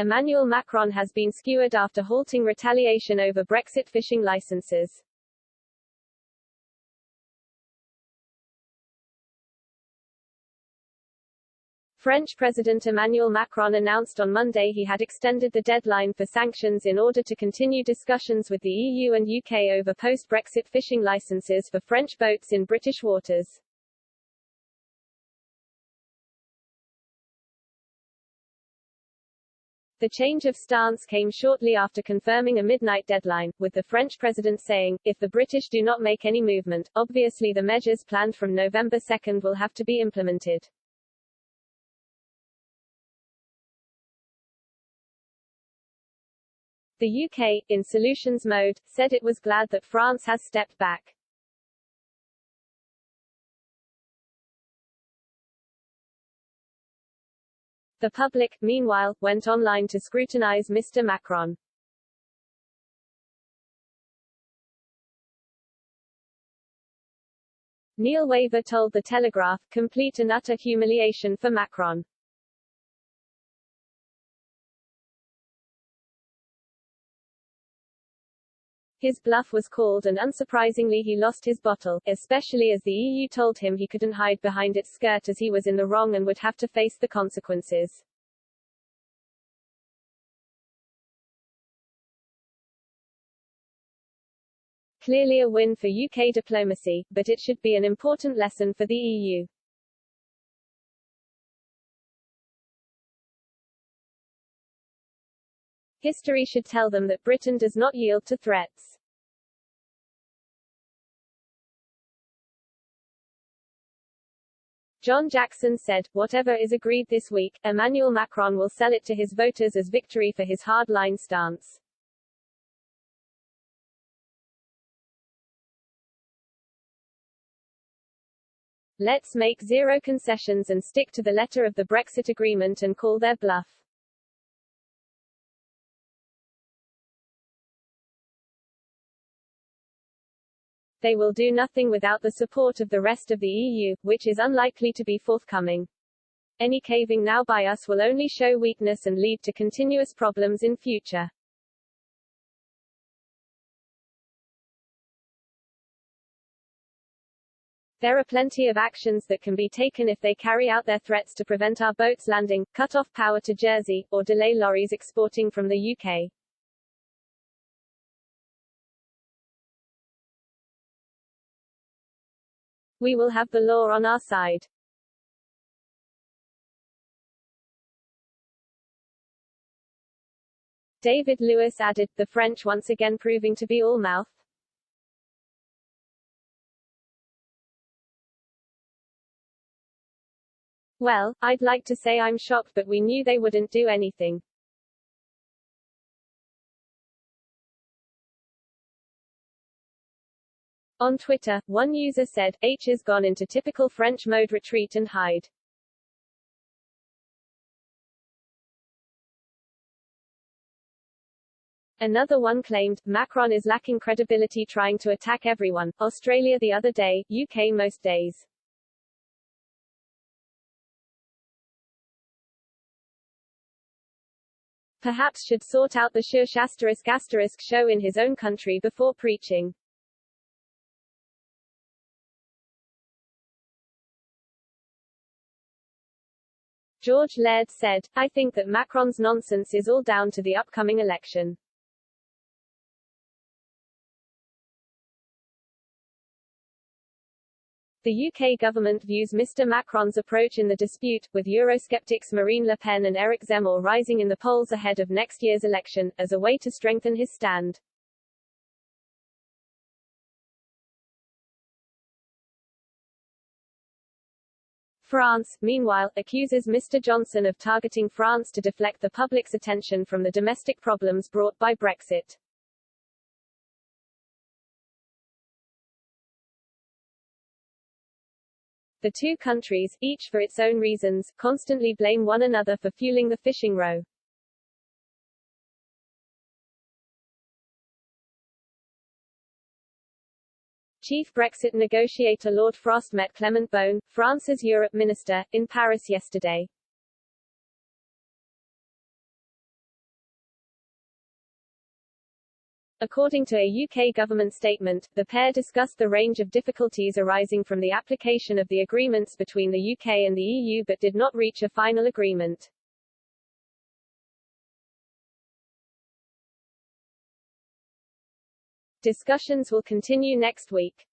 Emmanuel Macron has been skewered after halting retaliation over Brexit fishing licenses. French President Emmanuel Macron announced on Monday he had extended the deadline for sanctions in order to continue discussions with the EU and UK over post-Brexit fishing licenses for French boats in British waters. The change of stance came shortly after confirming a midnight deadline, with the French president saying, "If the British do not make any movement, obviously the measures planned from November 2 will have to be implemented." The UK, in solutions mode, said it was glad that France has stepped back. The public, meanwhile, went online to scrutinize Mr. Macron. Neil Waver told The Telegraph, "Complete and utter humiliation for Macron." His bluff was called and unsurprisingly he lost his bottle, especially as the EU told him he couldn't hide behind its skirt as he was in the wrong and would have to face the consequences. Clearly a win for UK diplomacy, but it should be an important lesson for the EU. History should tell them that Britain does not yield to threats. John Jackson said, "Whatever is agreed this week, Emmanuel Macron will sell it to his voters as victory for his hard-line stance." Let's make zero concessions and stick to the letter of the Brexit agreement and call their bluff. They will do nothing without the support of the rest of the EU, which is unlikely to be forthcoming. Any caving now by us will only show weakness and lead to continuous problems in future. There are plenty of actions that can be taken if they carry out their threats to prevent our boats landing, cut off power to Jersey, or delay lorries exporting from the UK. We will have the law on our side. David Lewis added, "The French once again proving to be all mouth." Well, I'd like to say I'm shocked, but we knew they wouldn't do anything. On Twitter, one user said, "H has gone into typical French mode, retreat and hide." Another one claimed, "Macron is lacking credibility trying to attack everyone, Australia the other day, UK most days." Perhaps should sort out the shush *** show in his own country before preaching. George Laird said, "I think that Macron's nonsense is all down to the upcoming election." The UK government views Mr. Macron's approach in the dispute, with Eurosceptics Marine Le Pen and Eric Zemmour rising in the polls ahead of next year's election, as a way to strengthen his stand. France, meanwhile, accuses Mr. Johnson of targeting France to deflect the public's attention from the domestic problems brought by Brexit. The two countries, each for its own reasons, constantly blame one another for fueling the fishing row. Chief Brexit negotiator Lord Frost met Clement Beaune, France's Europe minister, in Paris yesterday. According to a UK government statement, the pair discussed the range of difficulties arising from the application of the agreements between the UK and the EU but did not reach a final agreement. Discussions will continue next week.